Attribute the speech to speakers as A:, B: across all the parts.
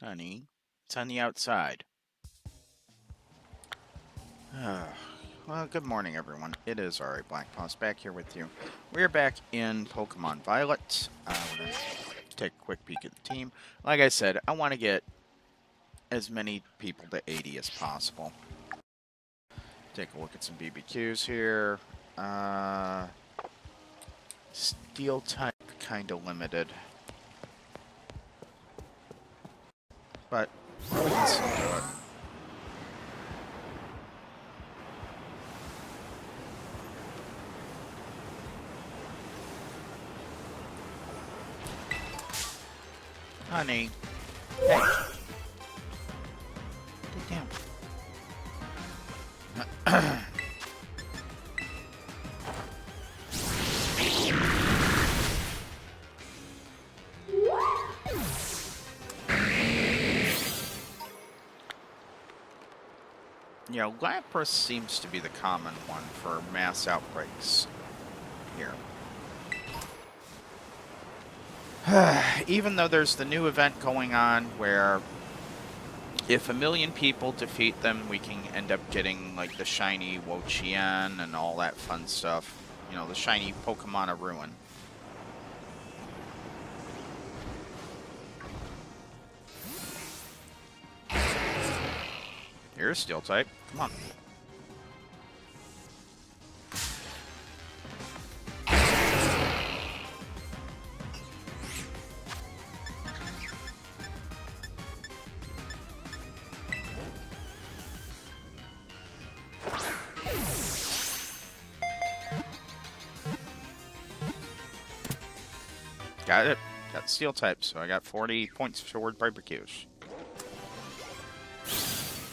A: Honey, it's on the outside. Well, good morning, everyone. It is Ari Blackpaws back here with you. We're back in Pokemon Violet. We're going to take a quick peek at the team. Like I said, I want to get as many people to 80 as possible. Take a look at some BBQs here. Steel type, kind of limited. But we can still do it. Honey. Hey. Get down. You know, Lapras seems to be the common one for mass outbreaks here. Even though there's the new event going on where if 1,000,000 people defeat them, we can end up getting like the shiny Wo-Chien and all that fun stuff. You know, the shiny Pokemon of Ruin. Here's Steel type. Come on. Got it. Got Steel type, so I got 40 points toward barbecues.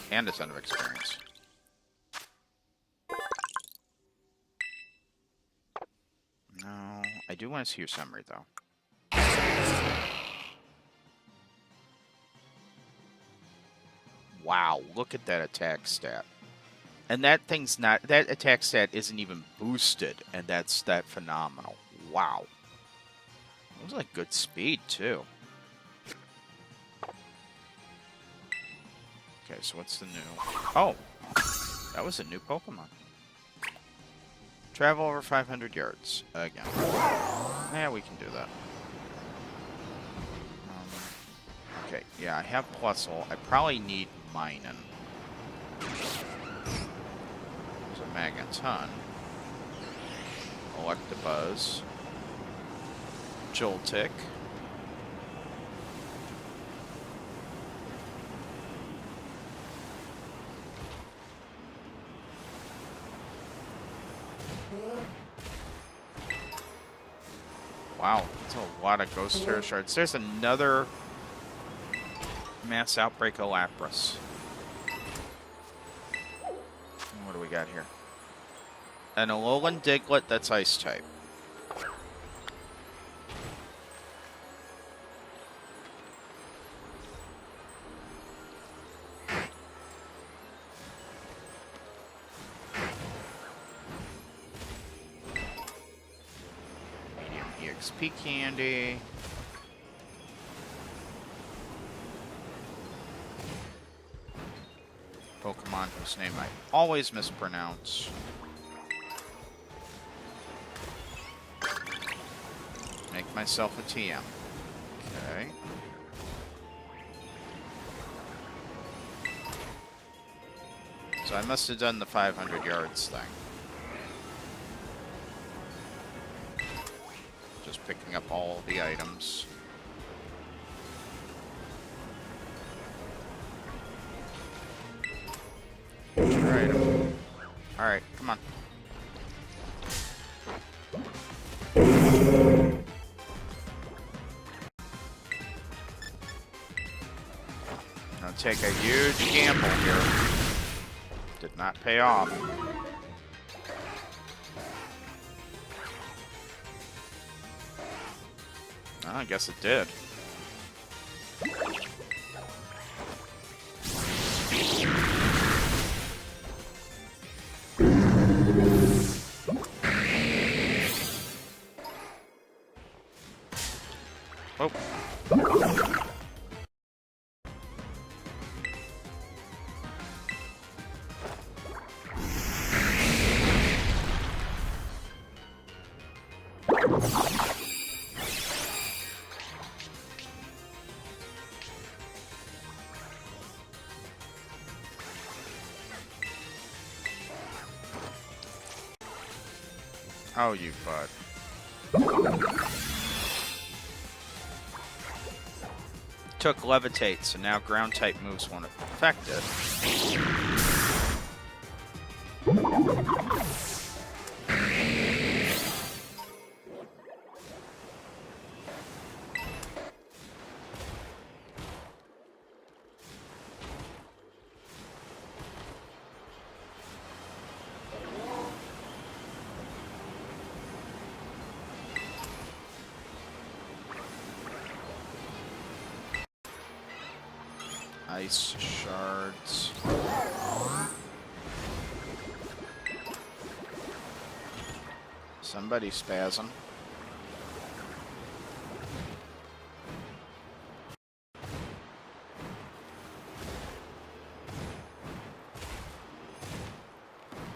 A: And a ton of experience. No, I do want to see your summary, though. Wow, look at that attack stat. And that thing's not... That attack stat isn't even boosted, and that's that phenomenal. Wow. It was like good speed, too. Okay, so what's the new... Oh! That was a new Pokemon. Travel over 500 yards. Again. Yeah, we can do that. Okay, yeah, I have Plusle. I probably need Minun. So Magneton. Electabuzz. Joltik. Wow, that's a lot of Ghost Terror shards. There's another Mass Outbreak of Lapras. What do we got here? An Alolan Diglett that's Ice type. Medium EXP candy. Pokemon whose name I always mispronounce. Make myself a TM. Okay. So I must have done the 500 yards thing. Just picking up all the items. Alright, come on. I'll take a huge gamble here. Did not pay off. Oh, I guess it did. Oh. Oh, you butt. Took levitate, so now ground type moves won't affect it. Ice shards. Somebody spasm.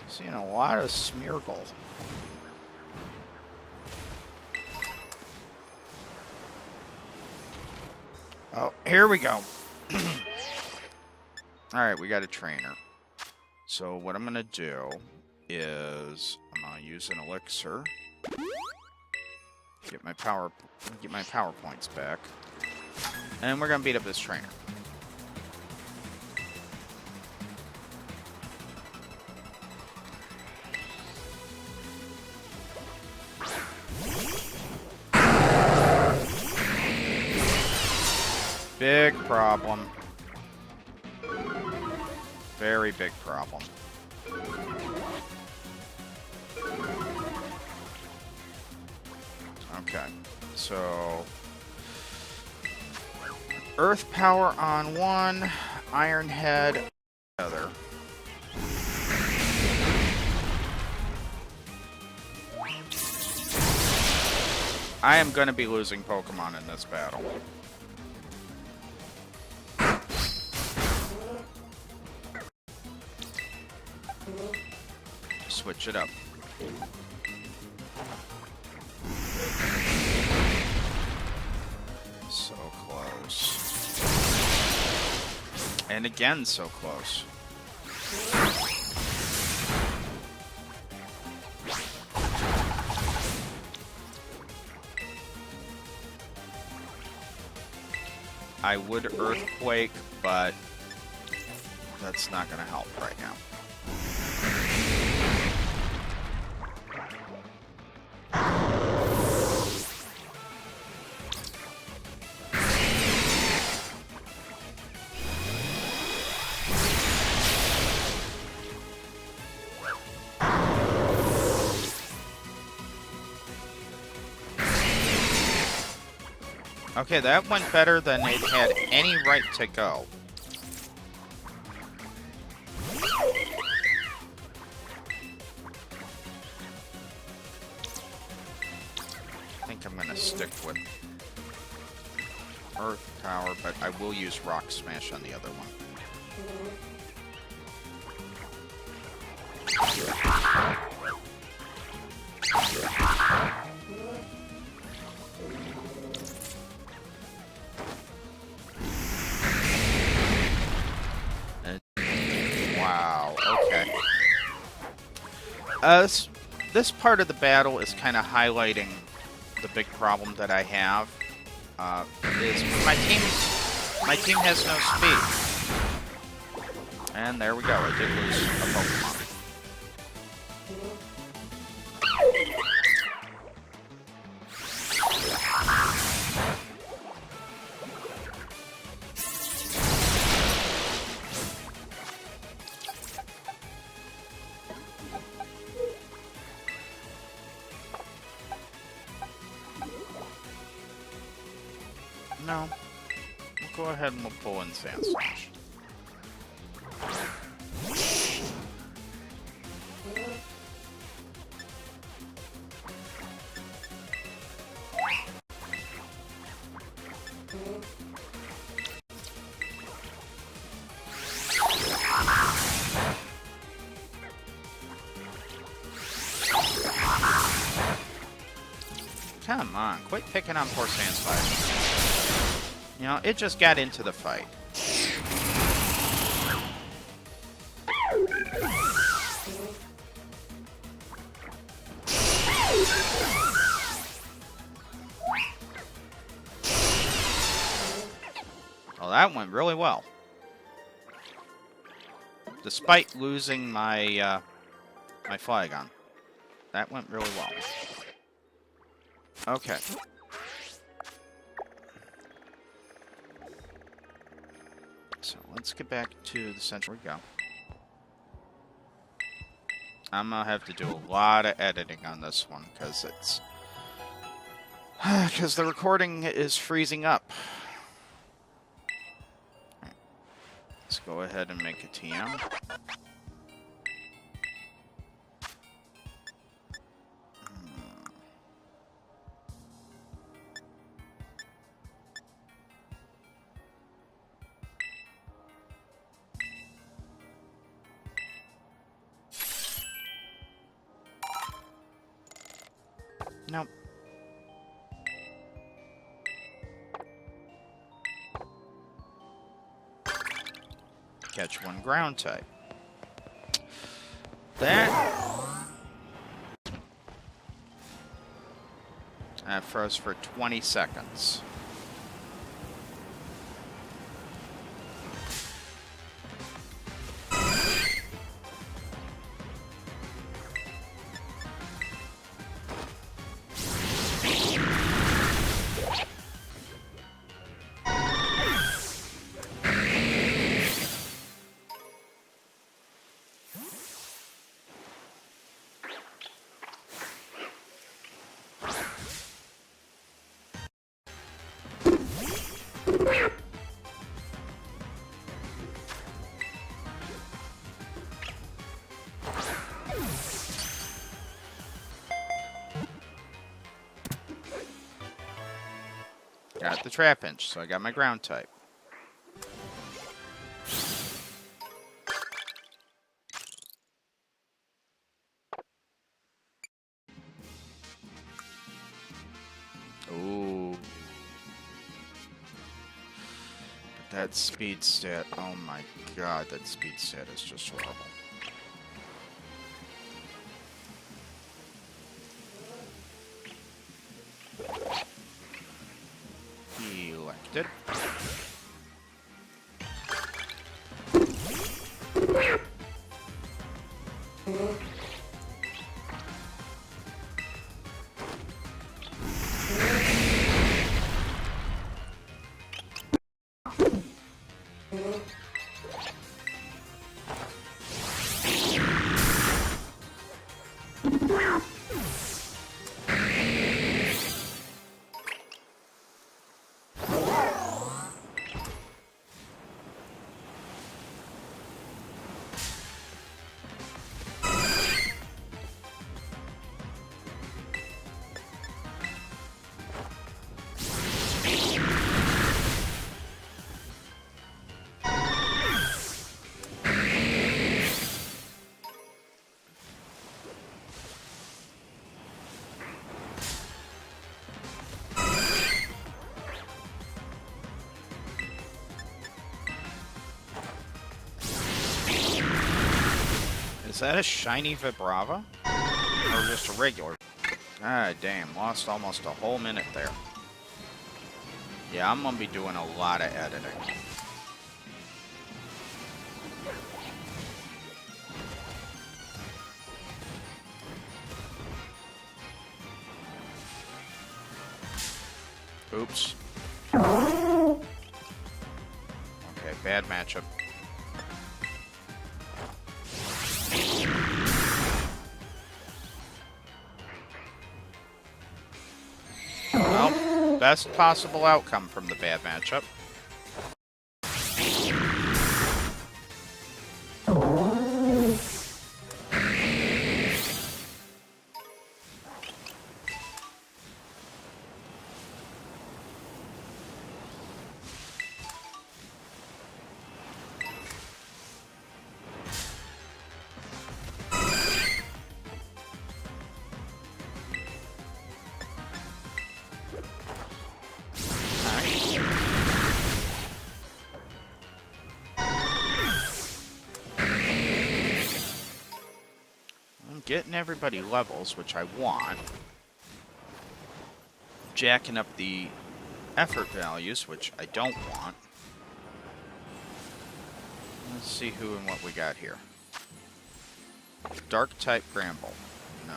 A: Seeing a lot of Smeargle. Oh, here we go. Alright, we got a trainer. So what I'm gonna do is I'm gonna use an elixir. Get my power points back. And we're gonna beat up this trainer. Big problem. Very big problem. Okay, so Earth Power on one, Iron Head on the other. I am going to be losing Pokemon in this battle. Switch it up. So close. And again, so close. I would Earthquake, but that's not going to help right now. Okay, that went better than it had any right to go. I think I'm gonna stick with Earth Power, but I will use Rock Smash on the other one. Wow, okay. This part of the battle is kind of highlighting the big problem that I have. Is my team has no speed. And there we go, I did lose a Pokemon. No. We'll go ahead and we'll pull in Sand Slash. Come on, quit picking on poor Sand Slash. You know, it just got into the fight. Well, that went really well. Despite losing my my Flygon. That went really well. Okay. So let's get back to the center. We go. I'm gonna have to do a lot of editing on this one because it's because the recording is freezing up. Right. Let's go ahead and make a TM. Nope. Catch one ground type. That froze for 20 seconds. Got the Trapinch, so I got my ground type. Ooh. But that speed stat, oh my god, that speed stat is just horrible. Elected. Is that a shiny Vibrava? Or just a regular? Ah, damn. Lost almost a whole minute there. Yeah, I'm gonna be doing a lot of editing. Oops. Okay, bad matchup. Well, best possible outcome from the bad matchup. Getting everybody levels, which I want. Jacking up the effort values, which I don't want. Let's see who and what we got here. Dark type Bramble. No.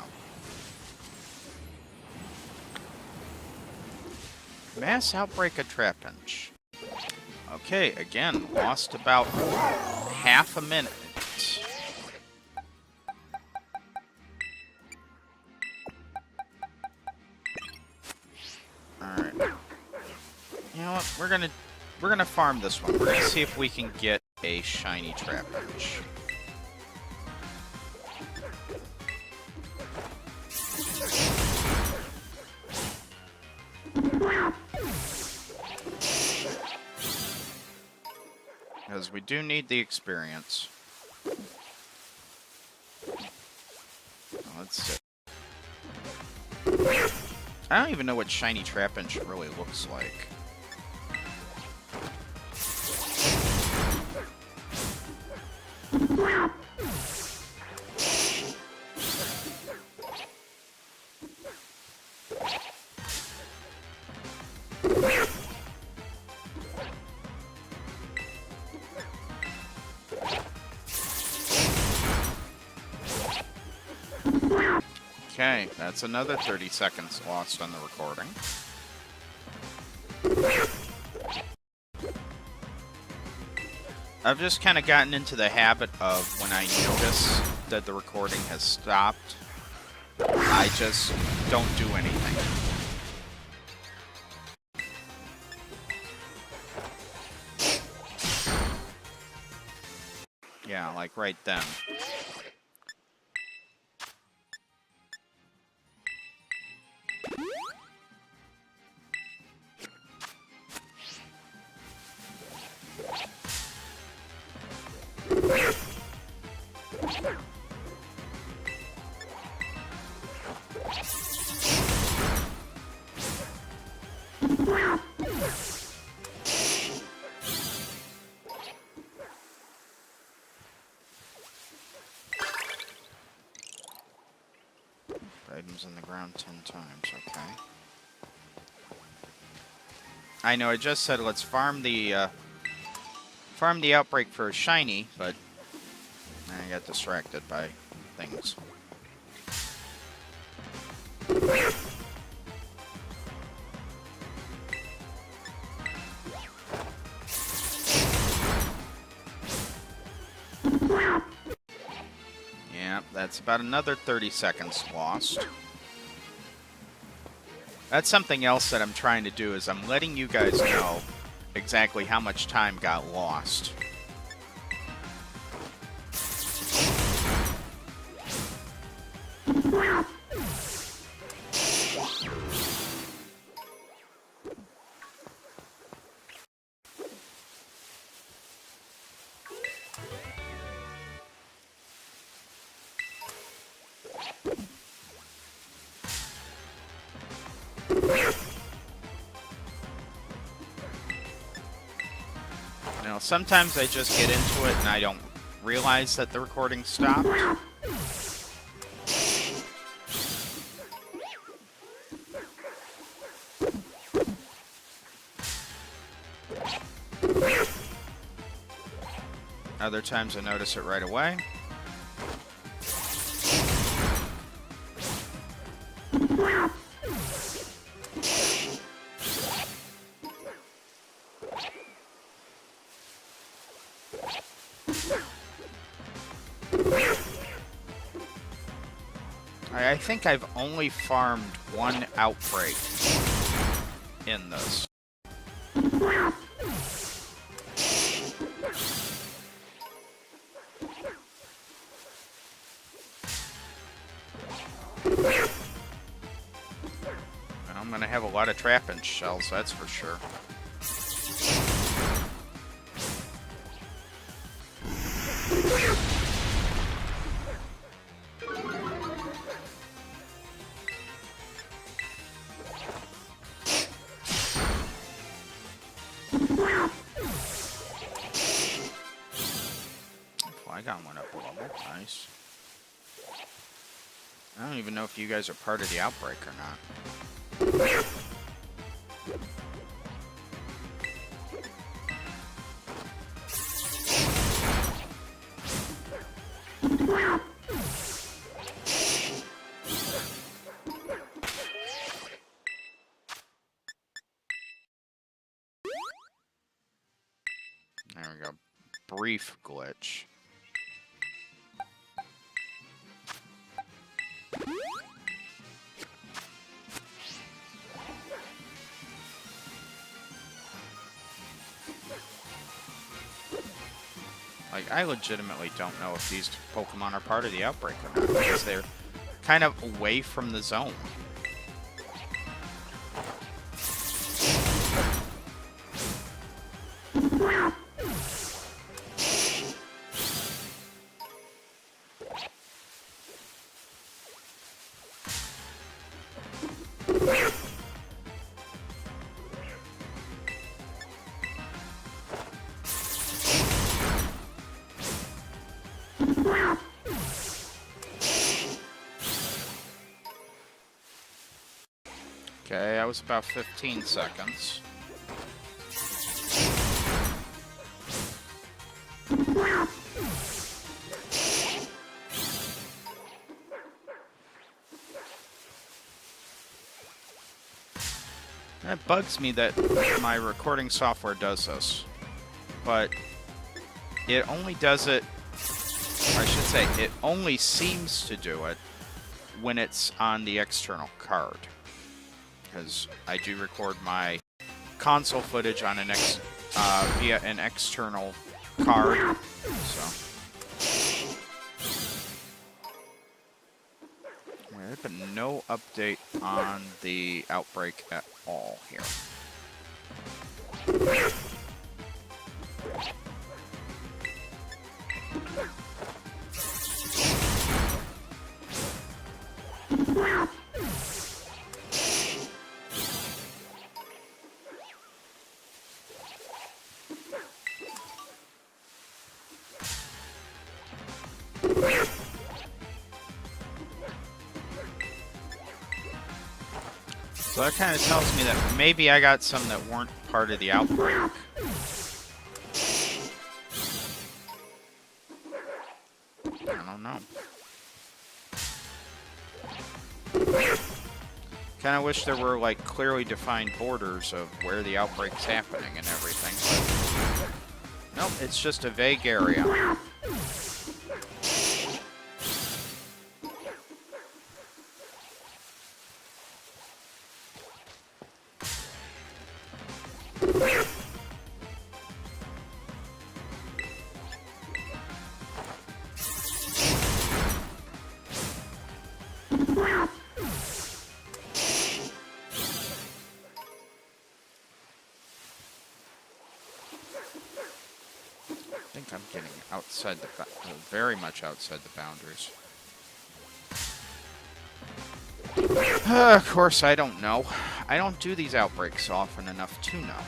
A: Mass outbreak of Trapinch. Okay, again, lost about half a minute. Alright. You know what? We're gonna farm this one. We're gonna see if we can get a shiny Trapinch. Because we do need the experience. Let's see. I don't even know what shiny Trapinch really looks like. Okay, that's another 30 seconds lost on the recording. I've just kind of gotten into the habit of when I notice that the recording has stopped, I just don't do anything. Yeah, like right then. Items in the ground 10 times, okay. I know I just said let's farm the outbreak for a shiny, but I got distracted by things. Yeah, that's about another 30 seconds lost. That's something else that I'm trying to do, is I'm letting you guys know exactly how much time got lost. Now, sometimes I just get into it and I don't realize that the recording stopped. Other times I notice it right away. I think I've only farmed one outbreak in this. I'm gonna have a lot of Trapinch shells, that's for sure. Flygon went up a level, nice. I don't even know if you guys are part of the outbreak or not. There we go. Brief glitch. Like, I legitimately don't know if these Pokemon are part of the outbreak or not, because they're kind of away from the zone. Okay, that was about 15 seconds. It bugs me that my recording software does this, but it only does it, or I should say, it only seems to do it when it's on the external card. Because I do record my console footage on an via an external card, so. There's been no update on the outbreak at all here. So that kind of tells me that maybe I got some that weren't part of the outbreak. I don't know. Kind of wish there were, like, clearly defined borders of where the outbreak's happening and everything. But nope, it's just a vague area. I think I'm getting outside the, very much outside the boundaries. Of course, I don't know. I don't do these outbreaks often enough to know.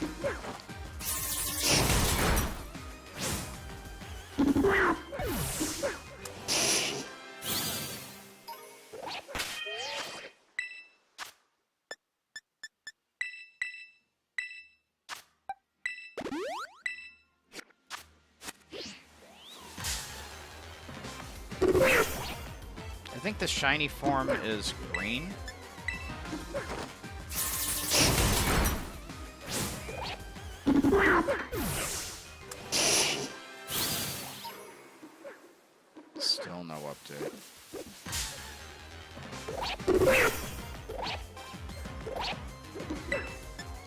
A: I think the shiny form is green. Still no update.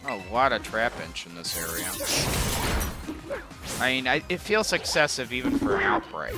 A: A lot of Trapinch in this area. I mean, it feels excessive even for an outbreak.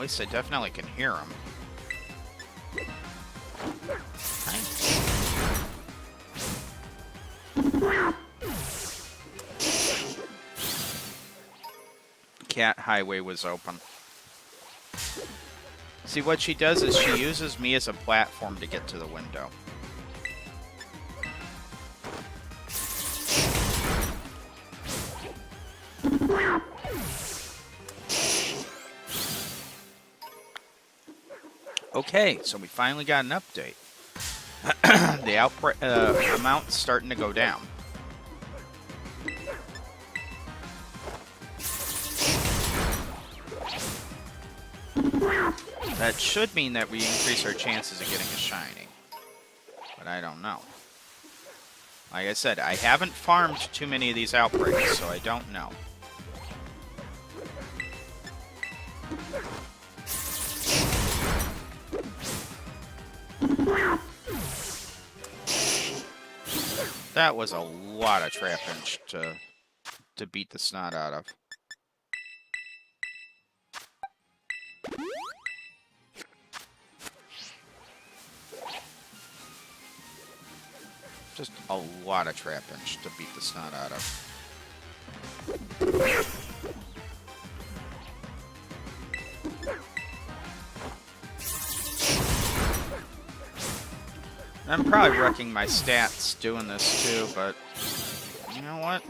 A: least I definitely can hear him. Cat highway was open. See, what she does is she uses me as a platform to get to the window. Okay, so we finally got an update. The outbreak amount's starting to go down. That should mean that we increase our chances of getting a shiny. But I don't know. Like I said, I haven't farmed too many of these outbreaks, so I don't know. That was a lot of Trapinch to beat the snot out of. Just a lot of Trapinch to beat the snot out of. I'm probably wrecking my stats doing this too, but you know what?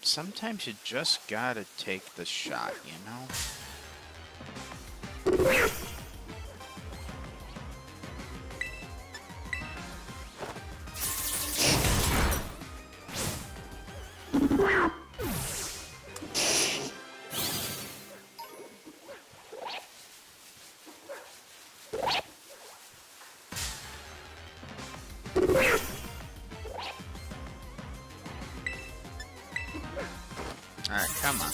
A: Sometimes you just gotta take the shot, you know? Alright, come on.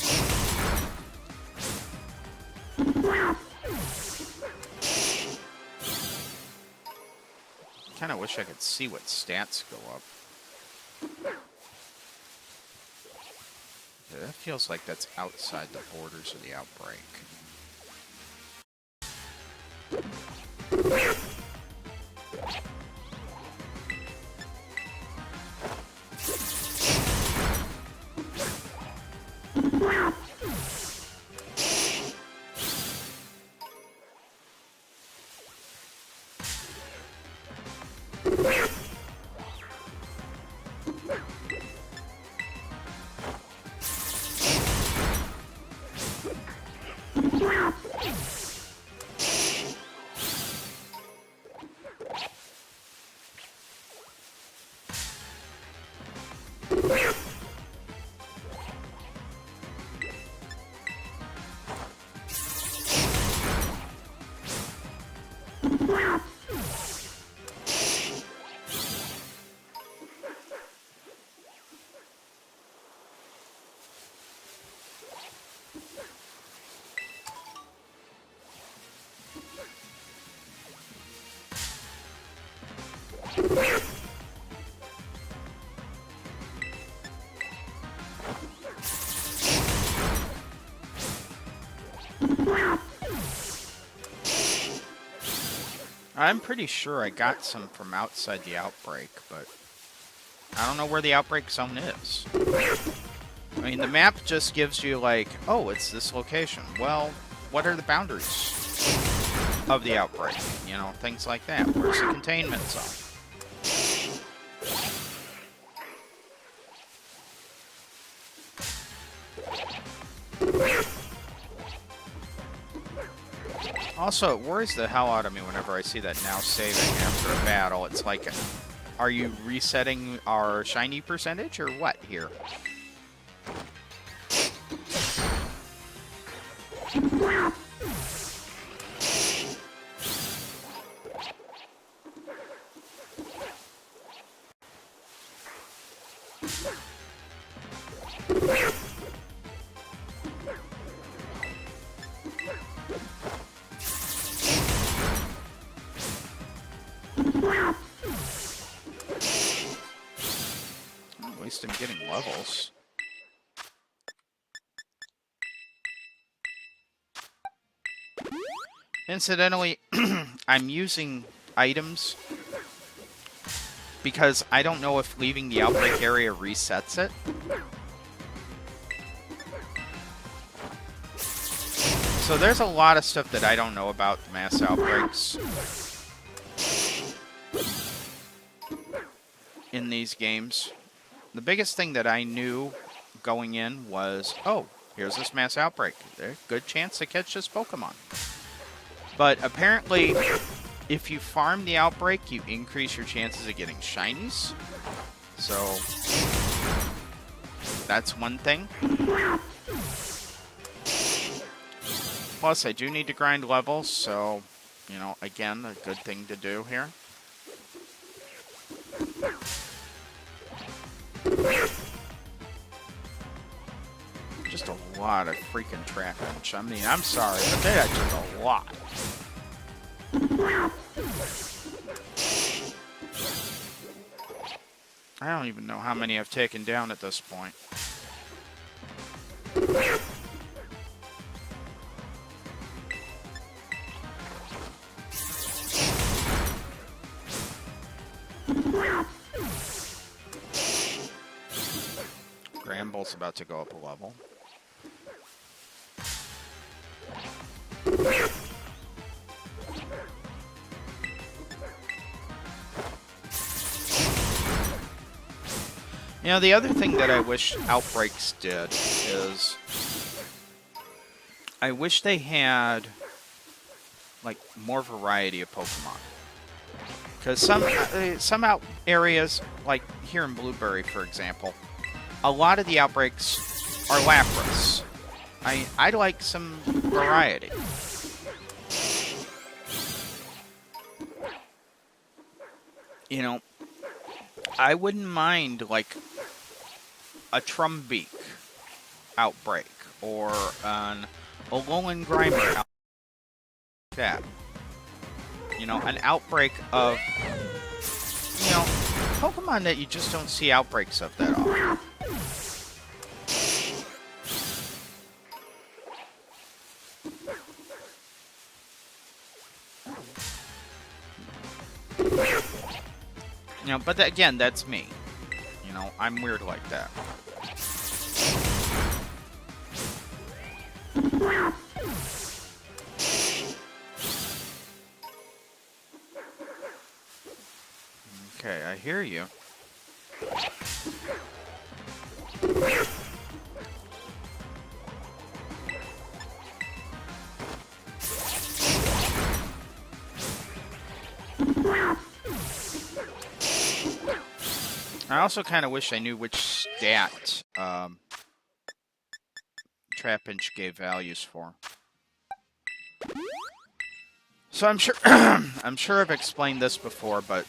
A: Kinda wish I could see what stats go up. Yeah, that feels like that's outside the borders of the outbreak. I'm pretty sure I got some from outside the outbreak, but I don't know where the outbreak zone is. I mean, the map just gives you like, oh, it's this location. Well, what are the boundaries of the outbreak? You know, things like that. Where's the containment zone? Also, it worries the hell out of me whenever I see that now saving after a battle. It's like, are you resetting our shiny percentage or what here? At least I'm getting levels. Incidentally, I'm using items because I don't know if leaving the outbreak area resets it. So there's a lot of stuff that I don't know about the mass outbreaks in these games. The biggest thing that I knew going in was, oh, here's this mass outbreak. There's a good chance to catch this Pokemon. But apparently, if you farm the outbreak, you increase your chances of getting shinies. So that's one thing. Plus, I do need to grind levels, so, you know, again, a good thing to do here. Just a lot of freaking Trapinch. I mean, I'm sorry, but that's just a lot. I don't even know how many I've taken down at this point. Gramble's about to go up a level. You know, the other thing that I wish Outbreaks did is I wish they had, like, more variety of Pokemon. Because some out areas, like here in Blueberry, for example, a lot of the outbreaks are Lapras. I'd like some variety. You know, I wouldn't mind, like, a Trumbeak outbreak or an Alolan Grimer outbreak like that. You know, an outbreak of, you know, Pokemon that you just don't see outbreaks of that often. You know, but again, that's me. You know, I'm weird like that. Okay, I hear you. I also kind of wish I knew which stat Trapinch gave values for. So I'm sure I'm sure I've explained this before, but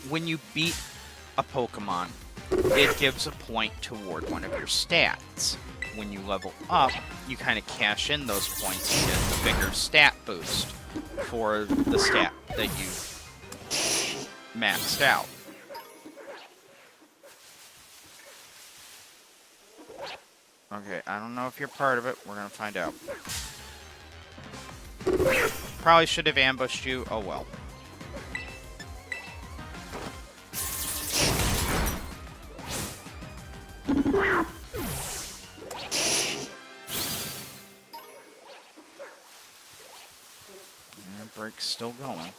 A: when you beat a Pokemon, it gives a point toward one of your stats. When you level up, you kind of cash in those points and get a bigger stat boost for the stat that you maxed out. Okay, I don't know if you're part of it. We're gonna find out. Probably should have ambushed you. Oh well. Break's still going.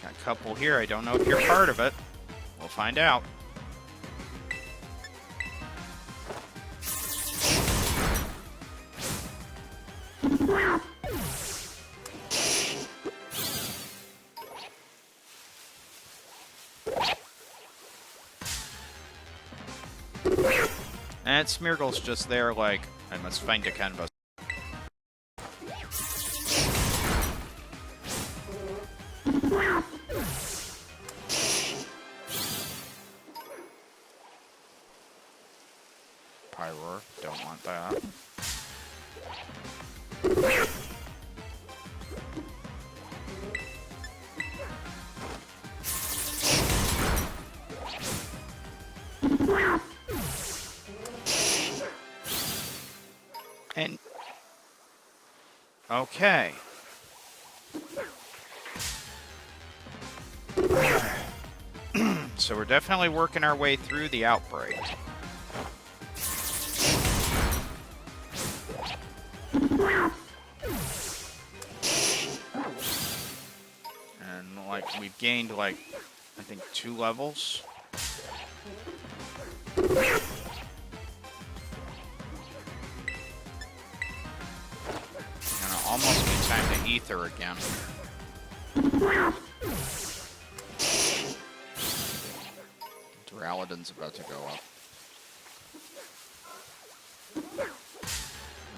A: Got a couple here. I don't know if you're part of it. We'll find out. And Smeargle's just there like, I must find a canvas. Pyroar, don't want that. And Okay. So we're definitely working our way through the outbreak. And, like, we've gained, like, I think 2 levels. Gonna almost be time to ether again. Duraludon's about to go up.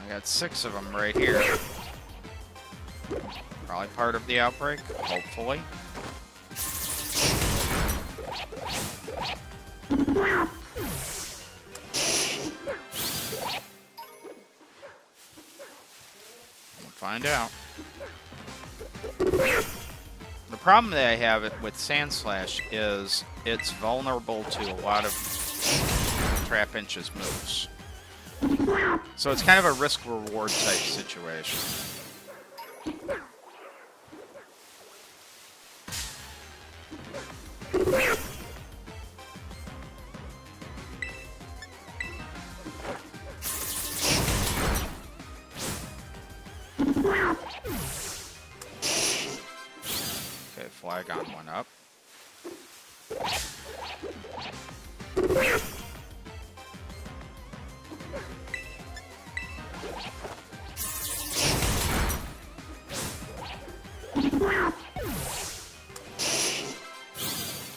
A: I got 6 of them right here. Probably part of the outbreak, hopefully. We'll find out. The problem that I have with Sandslash is it's vulnerable to a lot of Trapinch's moves. So it's kind of a risk-reward type situation. Okay, Flygon went up.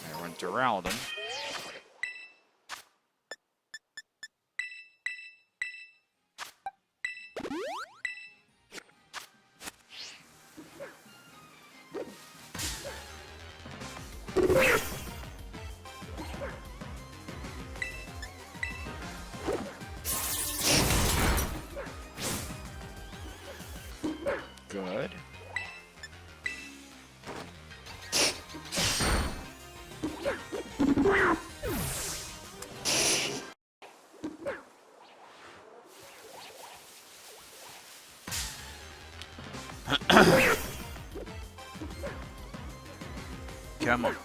A: There went Duraludon. Good. Come on.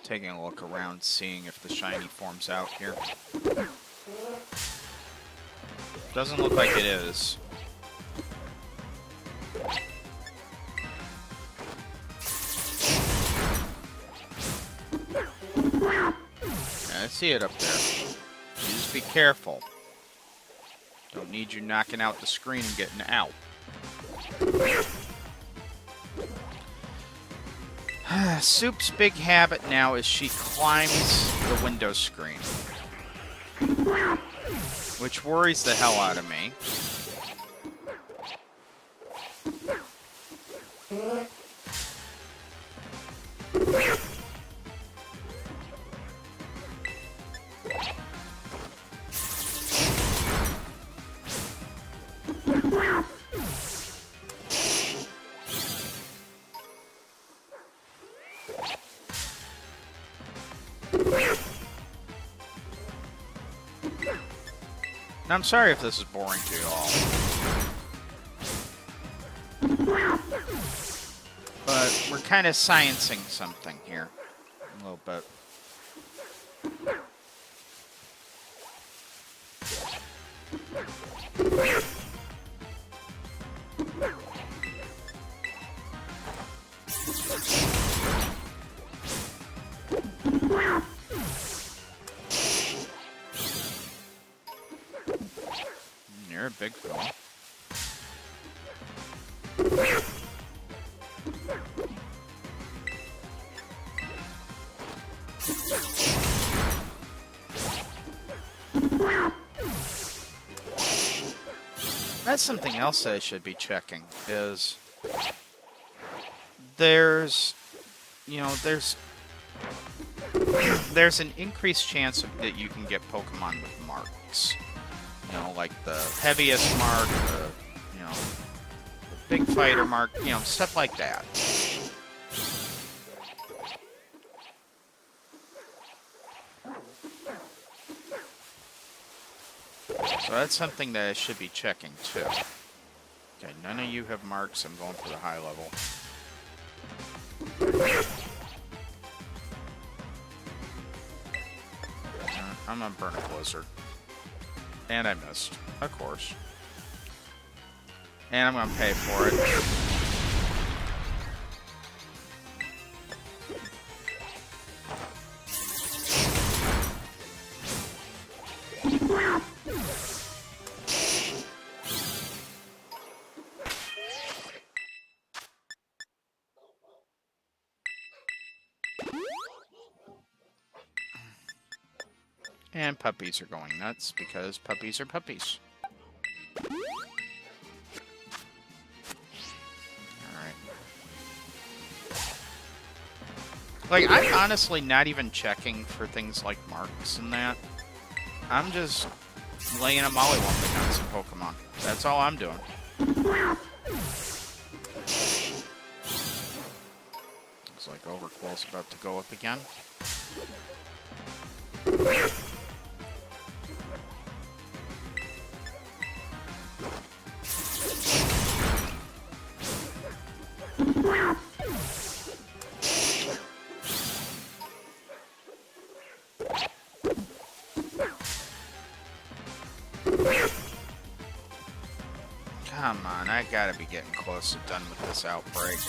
A: Taking a look around, seeing if the shiny forms out here. Doesn't look like it is. I see it up there. You just be careful. Don't need you knocking out the screen and getting out. Soup's big habit now is she climbs the window screen, which worries the hell out of me. And I'm sorry if this is boring to you all. But we're kind of sciencing something here. A little bit. You're a big fella. That's something else I should be checking, is there's an increased chance that you can get Pokemon with marks. You know, like the heaviest mark, Big fighter mark, you know, stuff like that. So that's something that I should be checking too. Okay, none of you have marks. I'm going for the high level. I'm gonna burn a blizzard. And I missed, of course. And I'm gonna pay for it. And puppies are going nuts because puppies are puppies. Alright. Like, I'm honestly not even checking for things like marks and that. I'm just laying a mollywump on some Pokemon. That's all I'm doing. Looks like Overquill's about to go up again. Come on, I gotta be getting close to done with this outbreak.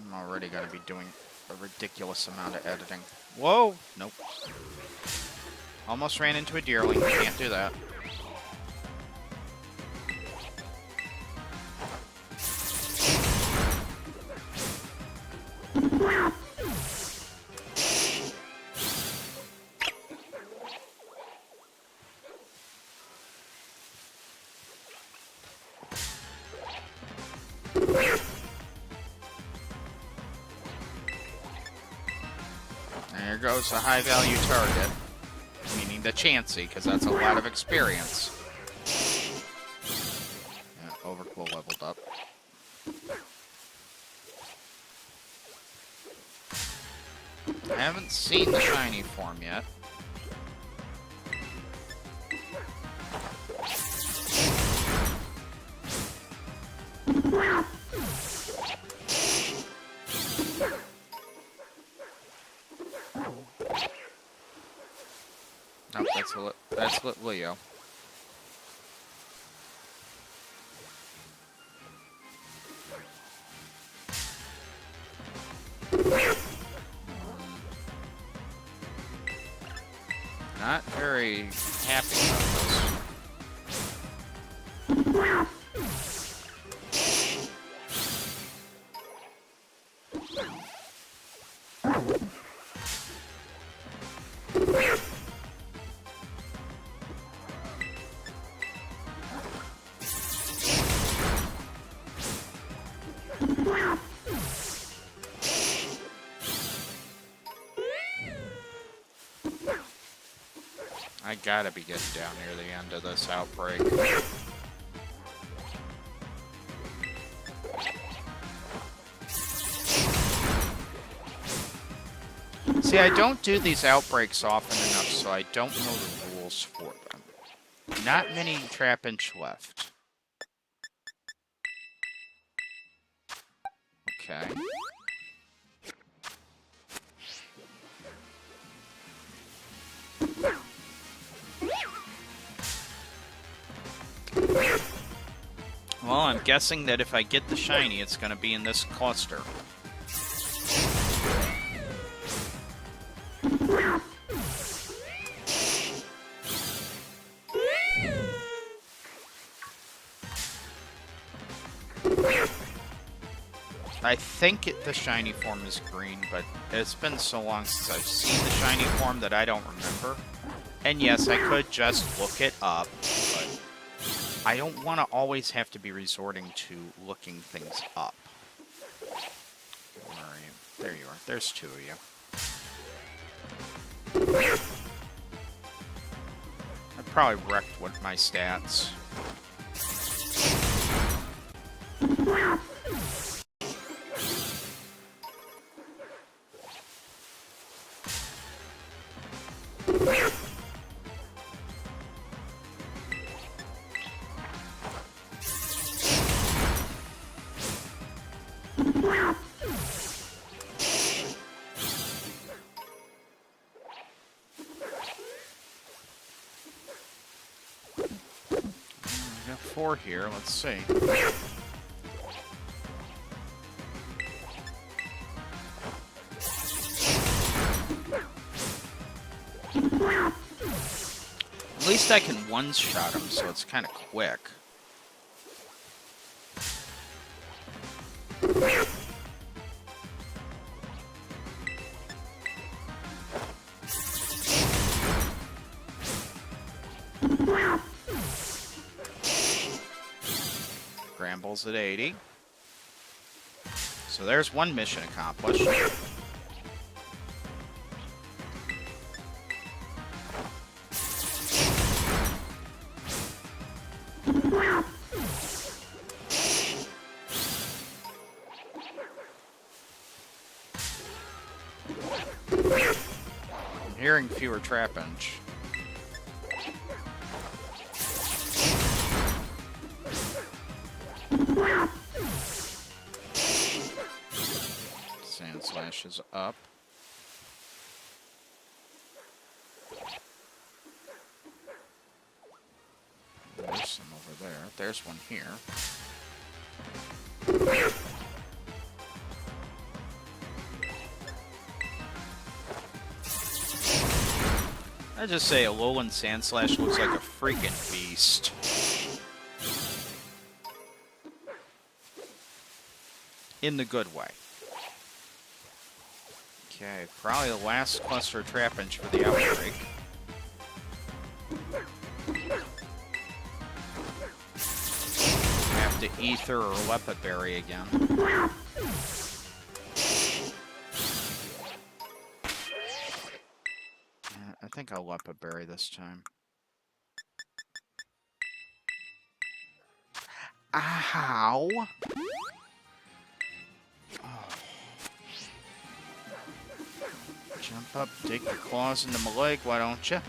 A: I'm already gonna be doing a ridiculous amount of editing. Whoa! Nope. Almost ran into a deerling. Can't do that. There goes a high-value target. Meaning the Chansey, because that's a lot of experience. Yeah, Overquill leveled up. I haven't seen the shiny form yet. Nope, that's Leo. Not very happy about this. I gotta be getting down near the end of this outbreak. See, I don't do these outbreaks often enough, so I don't know the rules for them. Not many Trapinch left. Okay. Well, I'm guessing that if I get the shiny, it's going to be in this cluster. I think the shiny form is green, but it's been so long since I've seen the shiny form that I don't remember. And yes, I could just look it up, but I don't want to always have to be resorting to looking things up. Where are you? There you are. There's two of you. probably wrecked with my stats. We got 4 here. Let's see. At least I can one-shot him, so it's kind of quick. Brambles at 80. So there's one mission accomplished. I'm hearing fewer Trapinch. Sand Slash is up. There's some over there. There's one here. I just say Alolan Sand Slash looks like a freaking beast. In the good way. Okay, probably the last cluster of Trapinch for the outbreak. Have to Ether or Lepid Berry again. I think I'll Lepid Berry this time. Ow! Jump up, dig your claws into my leg, why don't you?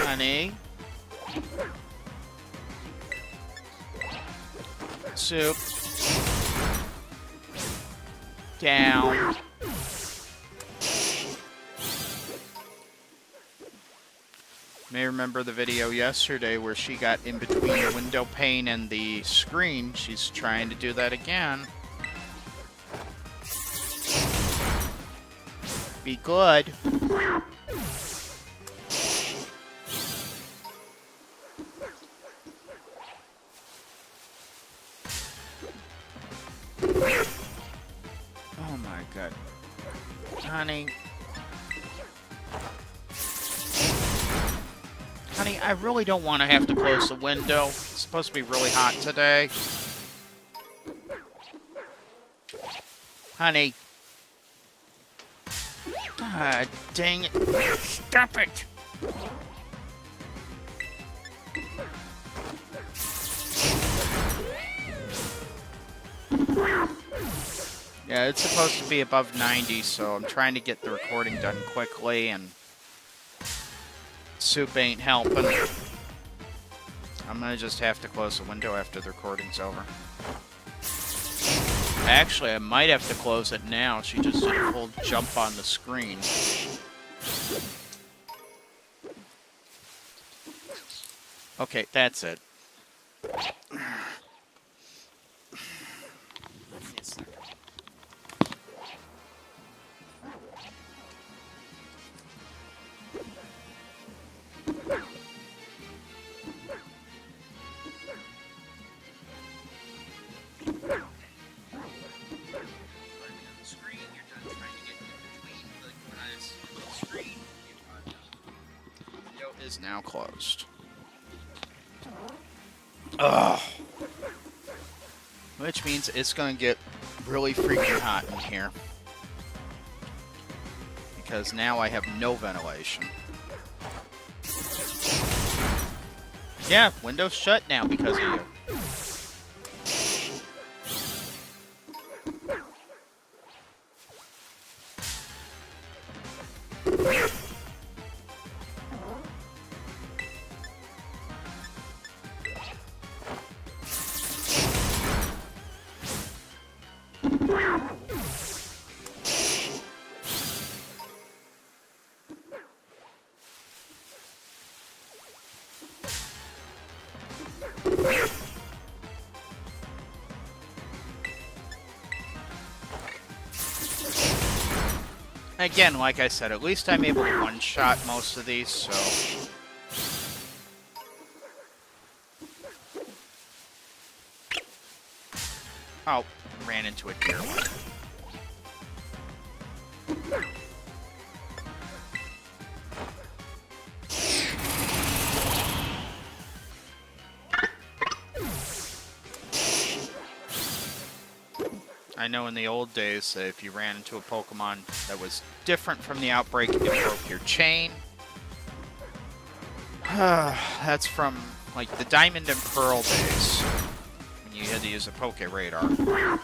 A: Honey. Soup. Down. May remember the video yesterday where she got in between the window pane and the screen. She's trying to do that again. Be good. Oh my god. Honey. Honey, I really don't want to have to close the window. It's supposed to be really hot today. Honey. God dang it. Stop it. Yeah, it's supposed to be above 90, so I'm trying to get the recording done quickly, and soup ain't helping. I'm gonna just have to close the window after the recording's over. Actually, I might have to close it now. She just did a full jump on the screen. Okay, that's it. is now closed. Ugh. Which means it's going to get really freaking hot in here. Because now I have no ventilation. Yeah, window's shut now because of you. Again, like I said, at least I'm able to one-shot most of these, so... Oh, ran into a deer one. I know in the old days, if you ran into a Pokemon that was different from the outbreak, it broke your chain. That's from, like, the Diamond and Pearl days, when you had to use a Poke Radar. I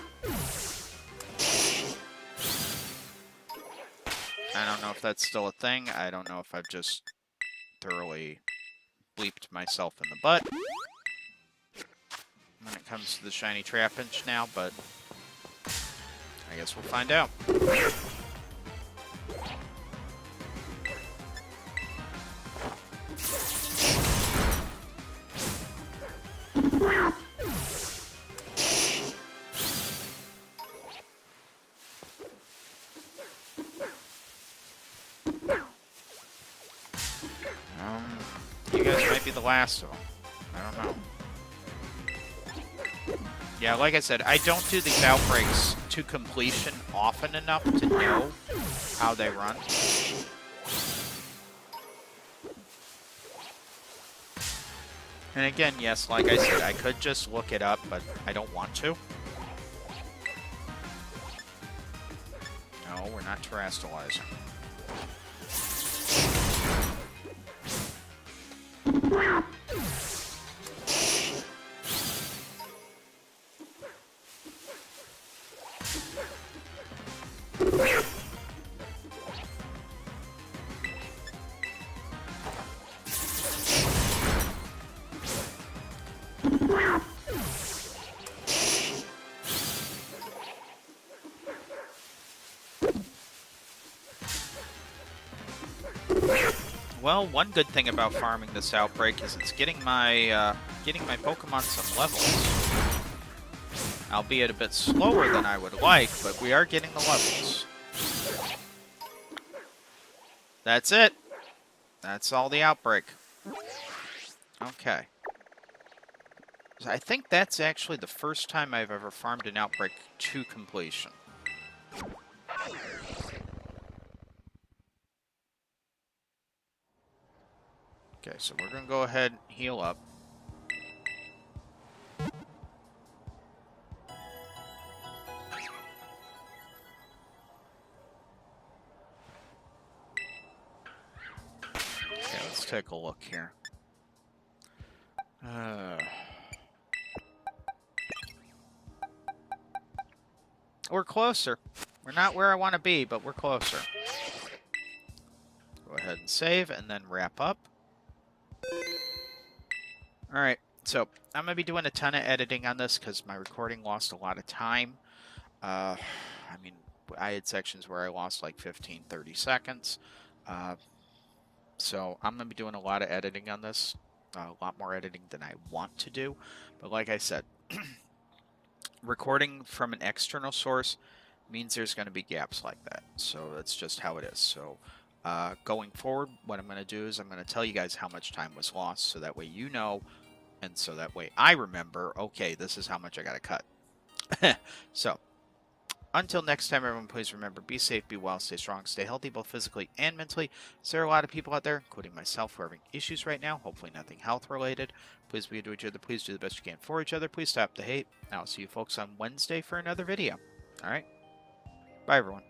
A: don't know if that's still a thing. I don't know if I've just thoroughly bleeped myself in the butt when it comes to the shiny Trapinch now, but I guess we'll find out. You guys might be the last of them. I don't know. Yeah, like I said, I don't do these outbreaks to completion often enough to know how they run. And again, yes, like I said, I could just look it up, but I don't want to. No, we're not terastallizing. Well, one good thing about farming this outbreak is it's getting my Pokemon some levels. Albeit a bit slower than I would like, but we are getting the levels. That's it. That's all the outbreak. Okay. I think that's actually the first time I've ever farmed an outbreak to completion. Okay, so we're going to go ahead and heal up. Okay, let's take a look here. We're closer. We're not where I want to be, but we're closer. Go ahead and save, and then wrap up. Alright, so I'm going to be doing a ton of editing on this because my recording lost a lot of time. I mean, I had sections where I lost like 15, 30 seconds. So I'm going to be doing a lot of editing on this. A lot more editing than I want to do. But like I said, recording from an external source means there's going to be gaps like that. So that's just how it is. So going forward, what I'm going to do is I'm going to tell you guys how much time was lost. So that way you know, and so that way I remember, okay, this is how much I got to cut. So Until next time, everyone, please remember, be safe, be well, stay strong, stay healthy, both physically and mentally. There are a lot of people out there, including myself, who are having issues right now, hopefully nothing health-related. Please be good to each other. Please do the best you can for each other. Please stop the hate. I'll see you folks on Wednesday for another video. All right? Bye, everyone.